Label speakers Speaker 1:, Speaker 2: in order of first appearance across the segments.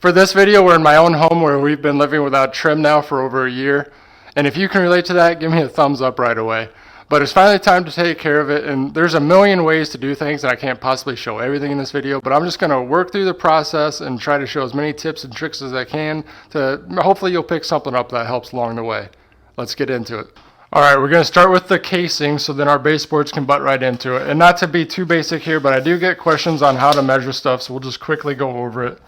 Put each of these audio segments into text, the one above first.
Speaker 1: For this video, we're in my own home where we've been living without trim now for over a year. And if you can relate to that, give me a thumbs up right away. But it's finally time to take care of it, and there's a million ways to do things, and I can't possibly show everything in this video, but I'm just going to work through the process and try to show as many tips and tricks as I can to hopefully you'll pick something up that helps along the way. Let's get into it. Alright, we're going to start with the casing so then our baseboards can butt right into it. And not to be too basic here, but I do get questions on how to measure stuff, so we'll just quickly go over it.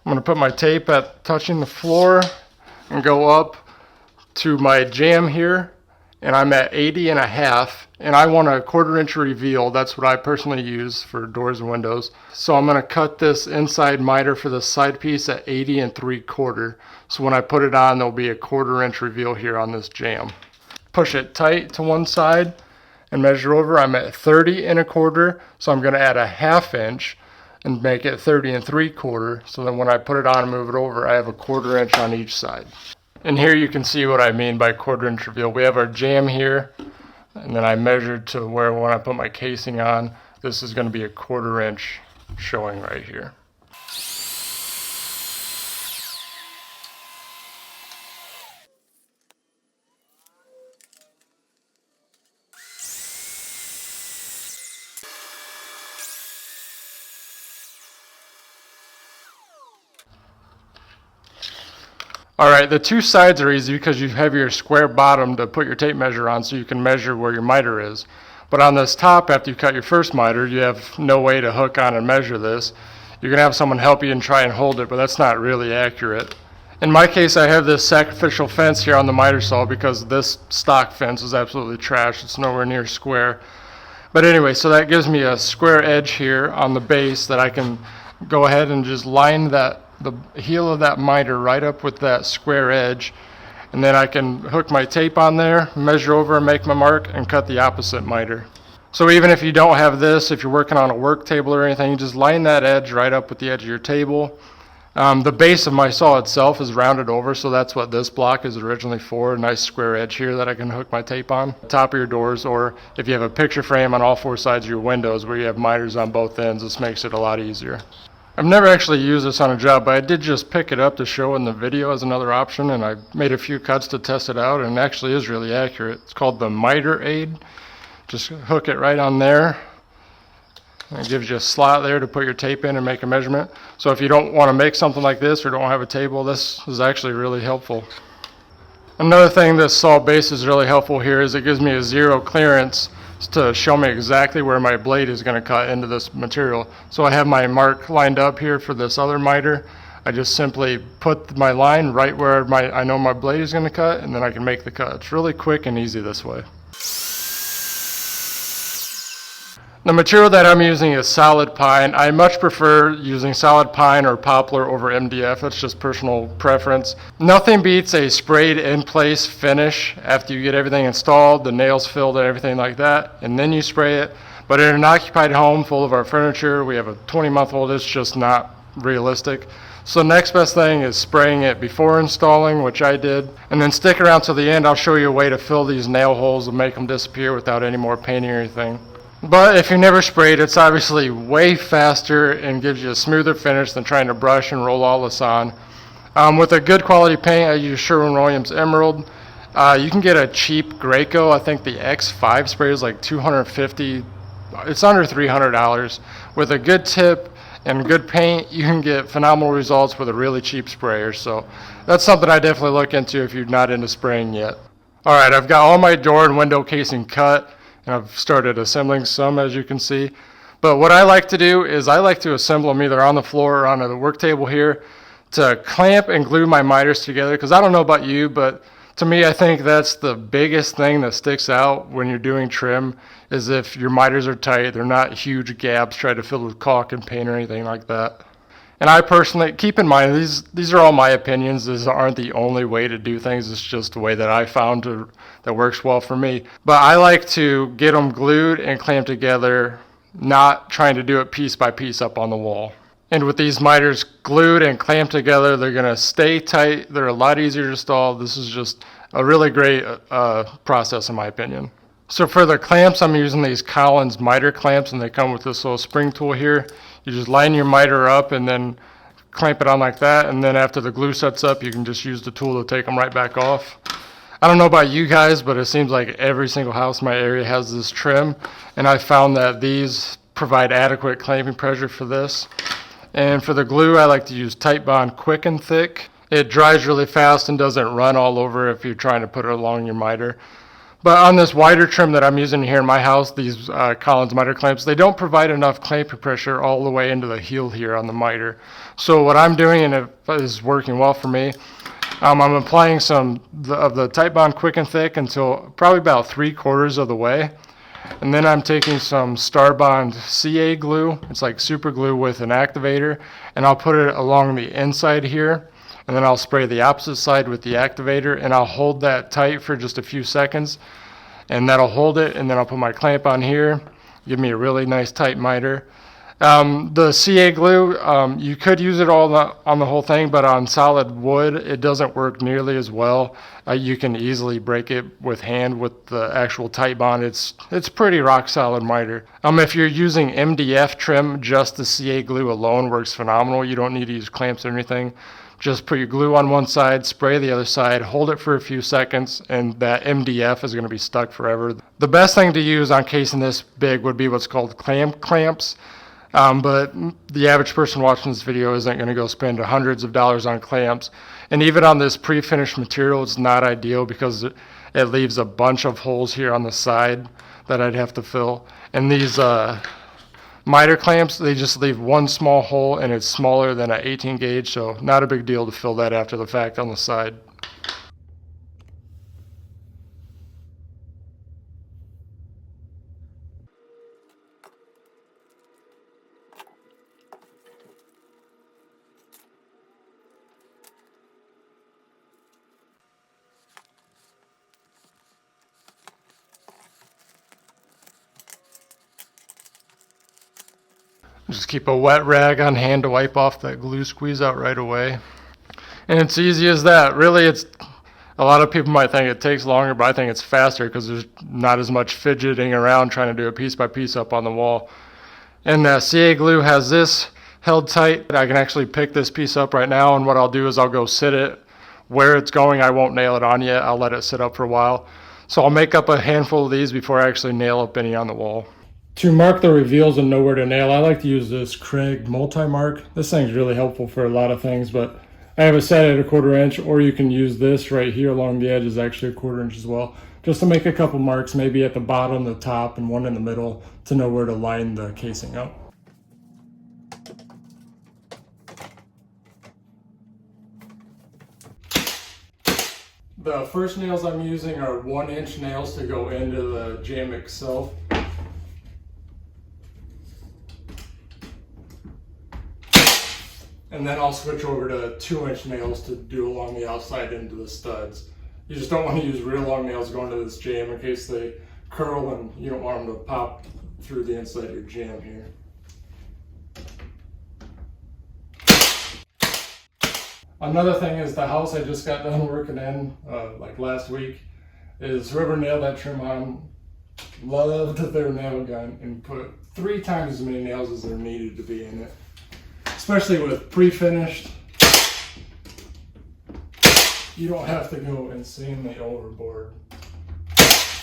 Speaker 1: I'm going to put my tape at touching the floor and go up to my jamb here. And I'm at 80.5, and I want a 1/4 inch reveal. That's what I personally use for doors and windows. So I'm going to cut this inside miter for the side piece at 80 3/4. So when I put it on, there'll be a 1/4 inch reveal here on this jamb. Push it tight to one side and measure over. I'm at 30 1/4, so I'm going to add a 1/2 inch and make it 30 3/4. So then when I put it on and move it over, I have a 1/4 inch on each side. And here you can see what I mean by 1/4 inch reveal. We have our jamb here, and then I measured to where when I put my casing on, this is going to be a 1/4 inch showing right here. Alright, the two sides are easy because you have your square bottom to put your tape measure on so you can measure where your miter is. But on this top, after you cut your first miter, you have no way to hook on and measure this. You're going to have someone help you and try and hold it, but that's not really accurate. In my case, I have this sacrificial fence here on the miter saw because this stock fence is absolutely trash. It's nowhere near square. But anyway, so that gives me a square edge here on the base that I can go ahead and just line the heel of that miter right up with that square edge, and then I can hook my tape on there, measure over and make my mark, and cut the opposite miter. So even if you don't have this, if you're working on a work table or anything, you just line that edge right up with the edge of your table. The base of my saw itself is rounded over, so that's what this block is originally for, a nice square edge here that I can hook my tape on. Top of your doors, or if you have a picture frame on all four sides of your windows where you have miters on both ends, this makes it a lot easier. I've never actually used this on a job, but I did just pick it up to show in the video as another option, and I made a few cuts to test it out, and it actually is really accurate. It's called the Miter Aid. Just hook it right on there. It gives you a slot there to put your tape in and make a measurement. So if you don't want to make something like this or don't have a table, this is actually really helpful. Another thing this saw base is really helpful here is it gives me a zero clearance to show me exactly where my blade is going to cut into this material. So I have my mark lined up here for this other miter. I just simply put my line right where I know my blade is going to cut, and then I can make the cut. It's really quick and easy this way. The material that I'm using is solid pine. I much prefer using solid pine or poplar over MDF. That's just personal preference. Nothing beats a sprayed in place finish after you get everything installed, the nails filled and everything like that, and then you spray it. But in an occupied home full of our furniture, we have a 20-month-old, it's just not realistic. So next best thing is spraying it before installing, which I did, and then stick around till the end. I'll show you a way to fill these nail holes and make them disappear without any more painting or anything. But if you never sprayed, it's obviously way faster and gives you a smoother finish than trying to brush and roll all this on. With a good quality paint, I use Sherwin-Williams Emerald. You can get a cheap Graco. I think the X5 spray is like $250. It's under $300. With a good tip and good paint, you can get phenomenal results with a really cheap sprayer. So that's something I definitely look into if you're not into spraying yet. Alright, I've got all my door and window casing cut, and I've started assembling some, as you can see. But what I like to do is I like to assemble them either on the floor or on the work table here to clamp and glue my miters together, because I don't know about you, but to me I think that's the biggest thing that sticks out when you're doing trim, is if your miters are tight, they're not huge gaps tried to fill with caulk and paint or anything like that. And I personally, keep in mind, these are all my opinions. These aren't the only way to do things. It's just the way that I found that works well for me. But I like to get them glued and clamped together, not trying to do it piece by piece up on the wall. And with these miters glued and clamped together, they're going to stay tight. They're a lot easier to install. This is just a really great process in my opinion. So for the clamps, I'm using these Collins miter clamps, and they come with this little spring tool here. You just line your miter up and then clamp it on like that, and then after the glue sets up, you can just use the tool to take them right back off. I don't know about you guys, but it seems like every single house in my area has this trim, and I found that these provide adequate clamping pressure for this. And for the glue, I like to use Titebond Quick and Thick. It dries really fast and doesn't run all over if you're trying to put it along your miter. But on this wider trim that I'm using here in my house, these Collins miter clamps, they don't provide enough clamping pressure all the way into the heel here on the miter. So what I'm doing, and it is working well for me, I'm applying some of the Titebond Quick and Thick until probably about 3/4 of the way. And then I'm taking some Starbond CA glue. It's like super glue with an activator. And I'll put it along the inside here. And then I'll spray the opposite side with the activator. And I'll hold that tight for just a few seconds. And that'll hold it. And then I'll put my clamp on here. Give me a really nice tight miter. The CA glue, you could use it all on the whole thing, but on solid wood, it doesn't work nearly as well. You can easily break it with hand with the actual Titebond. It's pretty rock solid miter. If you're using MDF trim, just the CA glue alone works phenomenal. You don't need to use clamps or anything. Just put your glue on one side, spray the other side, hold it for a few seconds, and that MDF is going to be stuck forever. The best thing to use on casing this big would be what's called clamps. But the average person watching this video isn't going to go spend hundreds of dollars on clamps. And even on this pre-finished material, it's not ideal because it leaves a bunch of holes here on the side that I'd have to fill. And these miter clamps, they just leave one small hole, and it's smaller than an 18 gauge, so not a big deal to fill that after the fact on the side. Just keep a wet rag on hand to wipe off that glue squeeze out right away. And it's easy as that. Really, a lot of people might think it takes longer, but I think it's faster because there's not as much fidgeting around trying to do it piece by piece up on the wall. And the CA glue has this held tight. I can actually pick this piece up right now, and what I'll do is I'll go sit it where it's going. I won't nail it on yet. I'll let it sit up for a while. So I'll make up a handful of these before I actually nail up any on the wall. To mark the reveals and know where to nail, I like to use this Craig multi-mark. This thing's really helpful for a lot of things, but I have it set at 1/4 inch, or you can use this right here along the edge is actually 1/4 inch as well, just to make a couple marks, maybe at the bottom, the top, and one in the middle to know where to line the casing up. The first nails I'm using are 1-inch nails to go into the jamb itself. And then I'll switch over to 2-inch nails to do along the outside into the studs. You just don't want to use real long nails going to this jamb in case they curl and you don't want them to pop through the inside of your jamb here. Another thing is the house I just got done working in like last week is whoever nailed that trim on loved their nail gun and put 3 times as many nails as there needed to be in it. Especially with pre-finished, you don't have to go insanely overboard.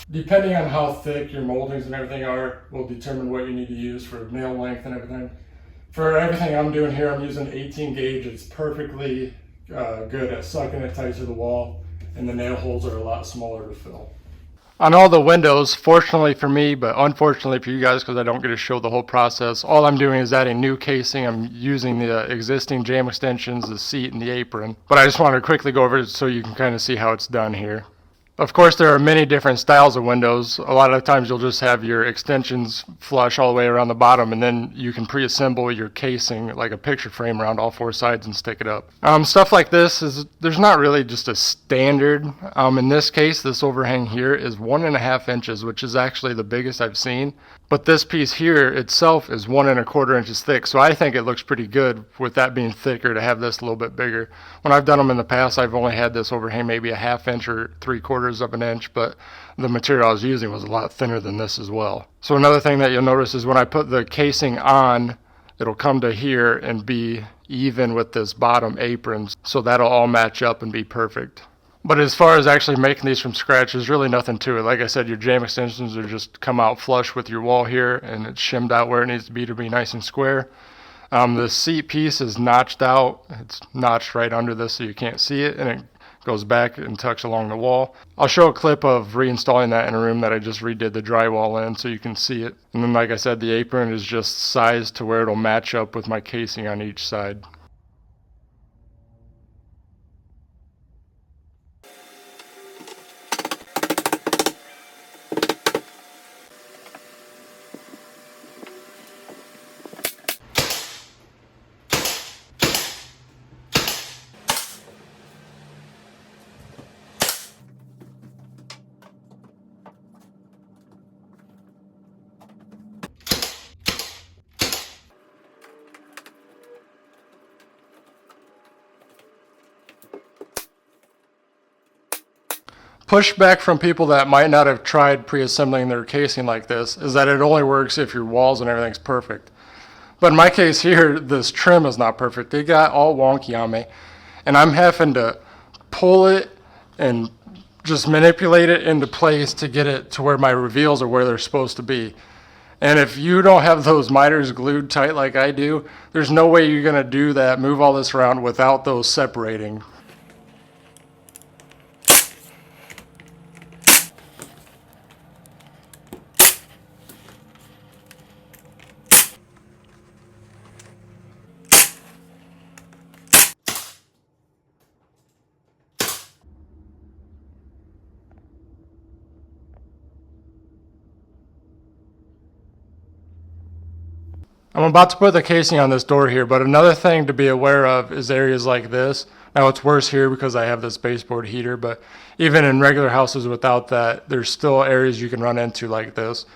Speaker 1: Depending on how thick your moldings and everything are, will determine what you need to use for nail length and everything. For everything I'm doing here, I'm using 18 gauge. It's perfectly good at sucking it tight to the wall, and the nail holes are a lot smaller to fill. On all the windows, fortunately for me, but unfortunately for you guys because I don't get to show the whole process, all I'm doing is adding new casing. I'm using the existing jamb extensions, the seat, and the apron. But I just wanted to quickly go over it so you can kind of see how it's done here. Of course, there are many different styles of windows. A lot of times you'll just have your extensions flush all the way around the bottom, and then you can pre-assemble your casing like a picture frame around all 4 sides and stick it up. Stuff like this, there's not really just a standard. In this case, this overhang here is 1.5 inches, which is actually the biggest I've seen. But this piece here itself is 1.25 inches thick, so I think it looks pretty good with that being thicker to have this a little bit bigger. When I've done them in the past, I've only had this overhang maybe 1/2 inch or 3/4 of an inch, but the material I was using was a lot thinner than this as well. So another thing that you'll notice is when I put the casing on, it'll come to here and be even with this bottom apron, so that'll all match up and be perfect. But as far as actually making these from scratch, there's really nothing to it. Like I said, your jam extensions are just come out flush with your wall here, and it's shimmed out where it needs to be nice and square. The seat piece is notched out. It's notched right under this so you can't see it, and it goes back and tucks along the wall. I'll show a clip of reinstalling that in a room that I just redid the drywall in so you can see it. And then, like I said, the apron is just sized to where it'll match up with my casing on each side. Pushback from people that might not have tried pre-assembling their casing like this is that it only works if your walls and everything's perfect. But in my case here, this trim is not perfect. It got all wonky on me, and I'm having to pull it and just manipulate it into place to get it to where my reveals are where they're supposed to be. And if you don't have those miters glued tight like I do, there's no way you're going to do that, move all this around without those separating. I'm about to put the casing on this door here, but another thing to be aware of is areas like this. Now it's worse here because I have this baseboard heater, but even in regular houses without that, there's still areas you can run into like this,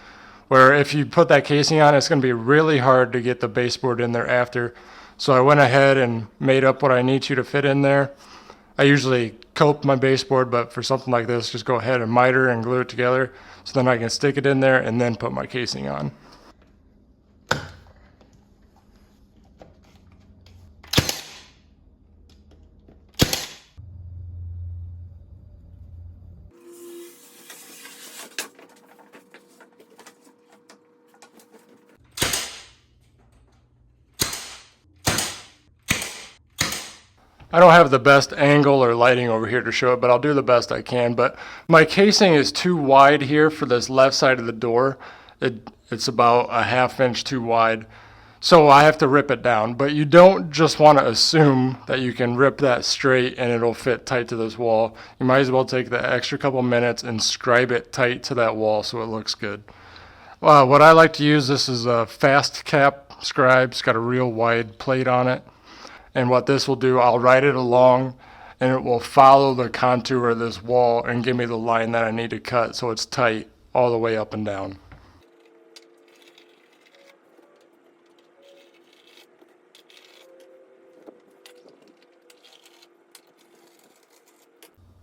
Speaker 1: where if you put that casing on, it's going to be really hard to get the baseboard in there after. So I went ahead and made up what I need to fit in there. I usually cope my baseboard, but for something like this, just go ahead and miter and glue it together so then I can stick it in there and then put my casing on. I don't have the best angle or lighting over here to show it, but I'll do the best I can. But my casing is too wide here for this left side of the door. It's about a 1/2 inch too wide. So I have to rip it down. But you don't just want to assume that you can rip that straight and it'll fit tight to this wall. You might as well take the extra couple minutes and scribe it tight to that wall so it looks good. What I like to use, this is a fast cap scribe. It's got a real wide plate on it. And what this will do, I'll write it along and it will follow the contour of this wall and give me the line that I need to cut so it's tight all the way up and down.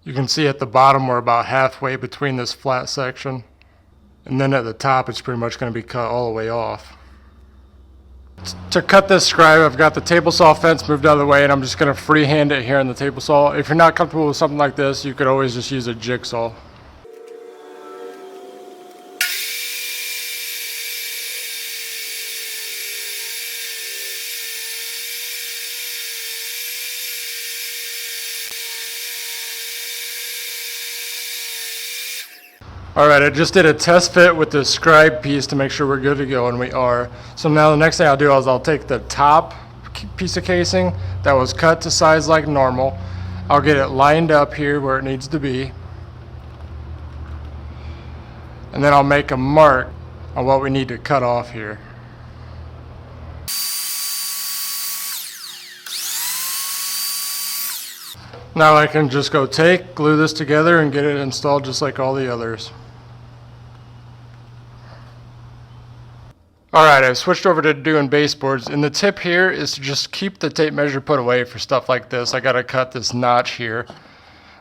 Speaker 1: You can see at the bottom we're about halfway between this flat section, and then at the top it's pretty much going to be cut all the way off. To cut this scribe, I've got the table saw fence moved out of the way, and I'm just going to freehand it here on the table saw. If you're not comfortable with something like this, you could always just use a jigsaw. Alright, I just did a test fit with the scribe piece to make sure we're good to go, and we are. So now the next thing I'll do is I'll take the top piece of casing that was cut to size like normal. I'll get it lined up here where it needs to be. And then I'll make a mark on what we need to cut off here. Now I can just go glue this together and get it installed just like all the others. Alright, I've switched over to doing baseboards, and the tip here is to just keep the tape measure put away for stuff like this. I gotta cut this notch here.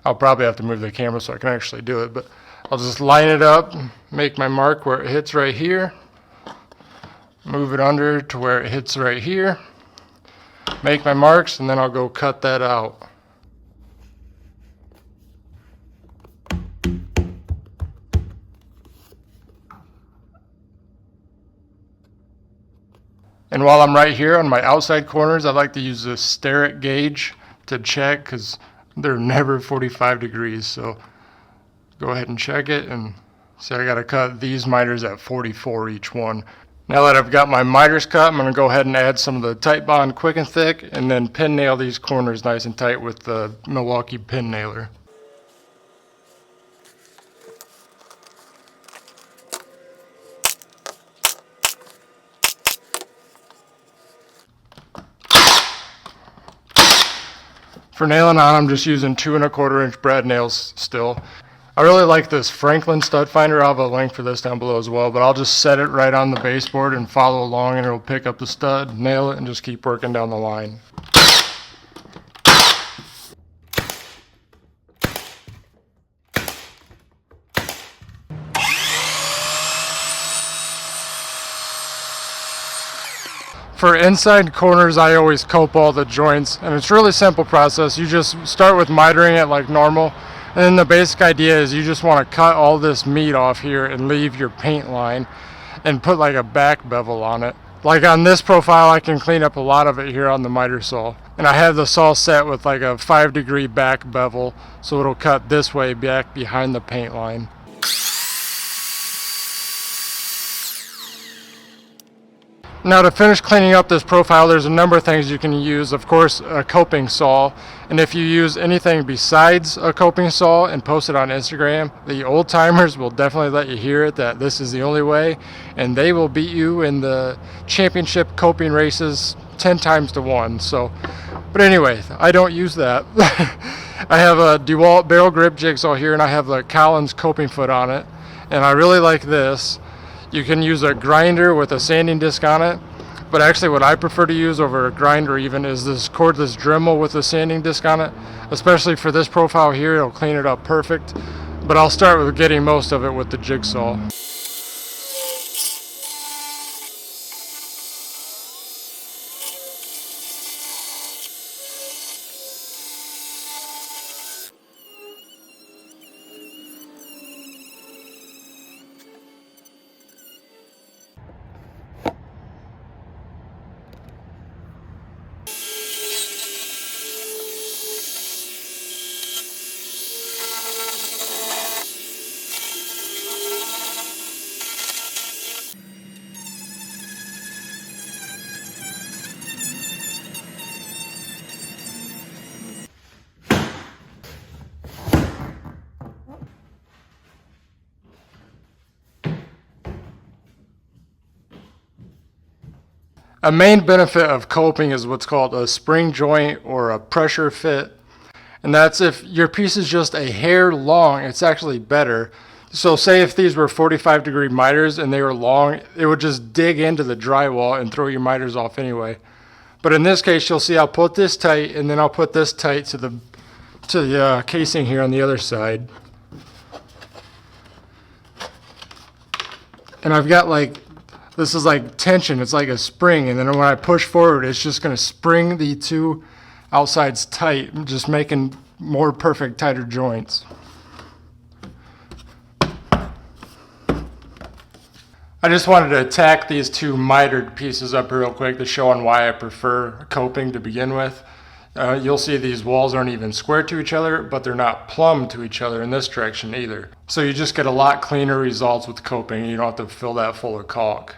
Speaker 1: I'll probably have to move the camera so I can actually do it, but I'll just line it up, make my mark where it hits right here, Move it under to where it hits right here. Make my marks, and then I'll go cut that out. And while I'm right here on my outside corners, I like to use the steric gauge to check, because they're never 45 degrees. So go ahead and check it, and see I got to cut these miters at 44 each one. Now that I've got my miters cut, I'm going to go ahead and add some of the Tight Bond Quick and Thick, and then pin nail these corners nice and tight with the Milwaukee pin nailer. For nailing on, I'm just using 2 1/4 inch brad nails still. I really like this Franklin stud finder. I'll have a link for this down below as well, but I'll just set it right on the baseboard and follow along, and it'll pick up the stud, nail it, and just keep working down the line. For inside corners, I always cope all the joints, and it's a really simple process. You just start with mitering it like normal, and then the basic idea is you just want to cut all this meat off here and leave your paint line and put like a back bevel on it. Like on this profile, I can clean up a lot of it here on the miter saw. And I have the saw set with like a 5-degree back bevel, so it'll cut this way back behind the paint line. Now to finish cleaning up this profile, there's a number of things you can use. Of course, a coping saw, and if you use anything besides a coping saw and post it on Instagram, the old timers will definitely let you hear it that this is the only way, and they will beat you in the championship coping races 10 times to 1. So, but anyway, I don't use that. I have a DeWalt barrel grip jigsaw here, and I have the Collins coping foot on it, and I really like this. You can use a grinder with a sanding disc on it, but actually what I prefer to use over a grinder even is this cordless Dremel with a sanding disc on it. Especially for this profile here, it'll clean it up perfect, but I'll start with getting most of it with the jigsaw. A main benefit of coping is what's called a spring joint or a pressure fit. And that's if your piece is just a hair long, it's actually better. So say if these were 45-degree miters and they were long, it would just dig into the drywall and throw your miters off anyway. But in this case, you'll see I'll put this tight, and then I'll put this tight to the casing here on the other side. And I've got this is like tension, it's like a spring, and then when I push forward, it's just going to spring the two outsides tight, just making more perfect, tighter joints. I just wanted to tack these two mitered pieces up real quick to show on why I prefer coping to begin with. You'll see these walls aren't even square to each other, but they're not plumb to each other in this direction either. So you just get a lot cleaner results with coping. You don't have to fill that full of caulk.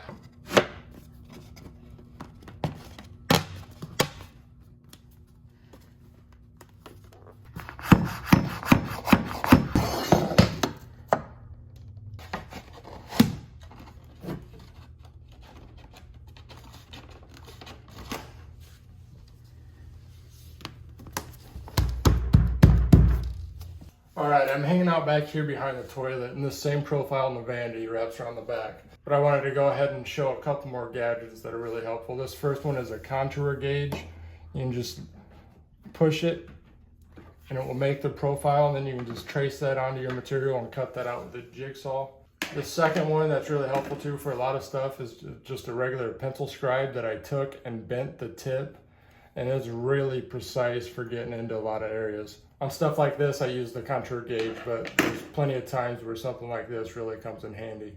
Speaker 1: Alright, I'm hanging out back here behind the toilet, and this same profile in the vanity wraps around the back. But I wanted to go ahead and show a couple more gadgets that are really helpful. This first one is a contour gauge. You can just push it, and it will make the profile, and then you can just trace that onto your material and cut that out with a jigsaw. The second one that's really helpful too for a lot of stuff is just a regular pencil scribe that I took and bent the tip, and it's really precise for getting into a lot of areas. On stuff like this I use the contour gauge, but there's plenty of times where something like this really comes in handy.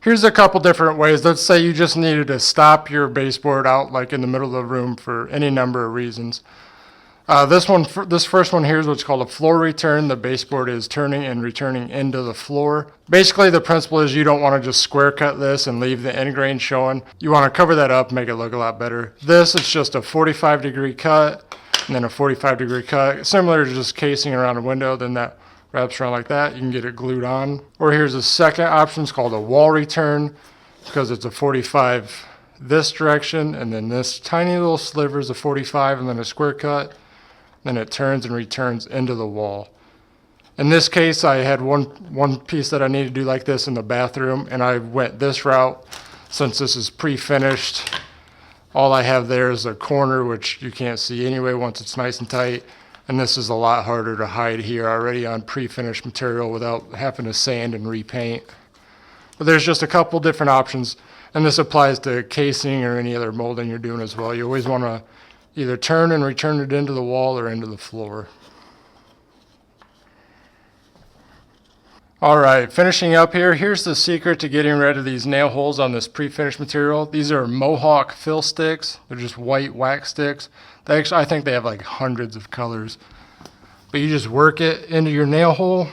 Speaker 1: Here's a couple different ways. Let's say you just needed to stop your baseboard out like in the middle of the room for any number of reasons. This first one here is what's called a floor return. The baseboard is turning and returning into the floor. Basically, the principle is you don't want to just square cut this and leave the end grain showing. You want to cover that up, make it look a lot better. This is just a 45-degree cut and then a 45-degree cut, similar to just casing around a window. Then that wraps around like that. You can get it glued on. Or here's a second option. It's called a wall return because it's a 45 this direction, and then this tiny little sliver is a 45 and then a square cut. Then it turns and returns into the wall. In this case, I had one piece that I needed to do like this in the bathroom, and I went this route. Since this is pre-finished, all I have there is a corner, which you can't see anyway once it's nice and tight. And this is a lot harder to hide here already on pre-finished material without having to sand and repaint. But there's just a couple different options, and this applies to casing or any other molding you're doing as well. You always want to either turn and return it into the wall or into the floor. All right, finishing up here, here's the secret to getting rid of these nail holes on this pre-finished material. These are Mohawk fill sticks. They're just white wax sticks. I think they have like hundreds of colors. But you just work it into your nail hole.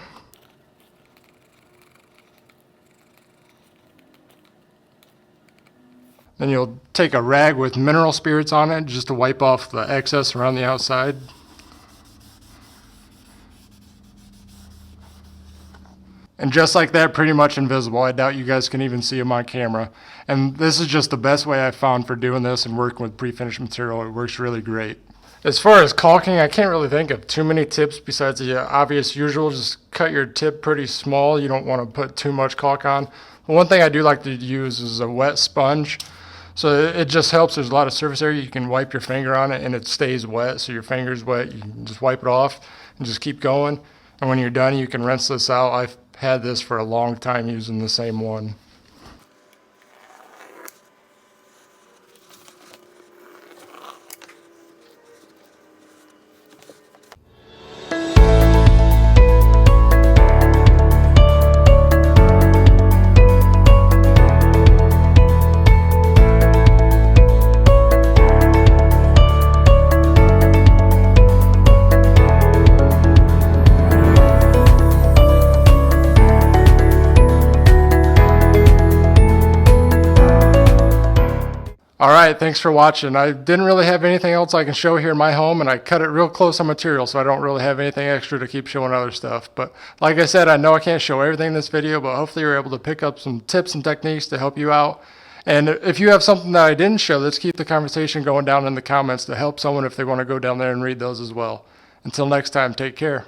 Speaker 1: Then you'll take a rag with mineral spirits on it just to wipe off the excess around the outside. And just like that, pretty much invisible. I doubt you guys can even see them on camera. And this is just the best way I've found for doing this and working with pre-finished material. It works really great. As far as caulking, I can't really think of too many tips besides the obvious usual. Just cut your tip pretty small. You don't want to put too much caulk on. But one thing I do like to use is a wet sponge. So it just helps. There's a lot of surface area. You can wipe your finger on it and it stays wet. So your finger's wet. You can just wipe it off and just keep going. And when you're done, you can rinse this out. I've had this for a long time using the same one. All right, thanks for watching. I didn't really have anything else I can show here in my home, and I cut it real close on material, so I don't really have anything extra to keep showing other stuff. But like I said, I know I can't show everything in this video, but hopefully you're able to pick up some tips and techniques to help you out. And if you have something that I didn't show, let's keep the conversation going down in the comments to help someone if they want to go down there and read those as well. Until next time, take care.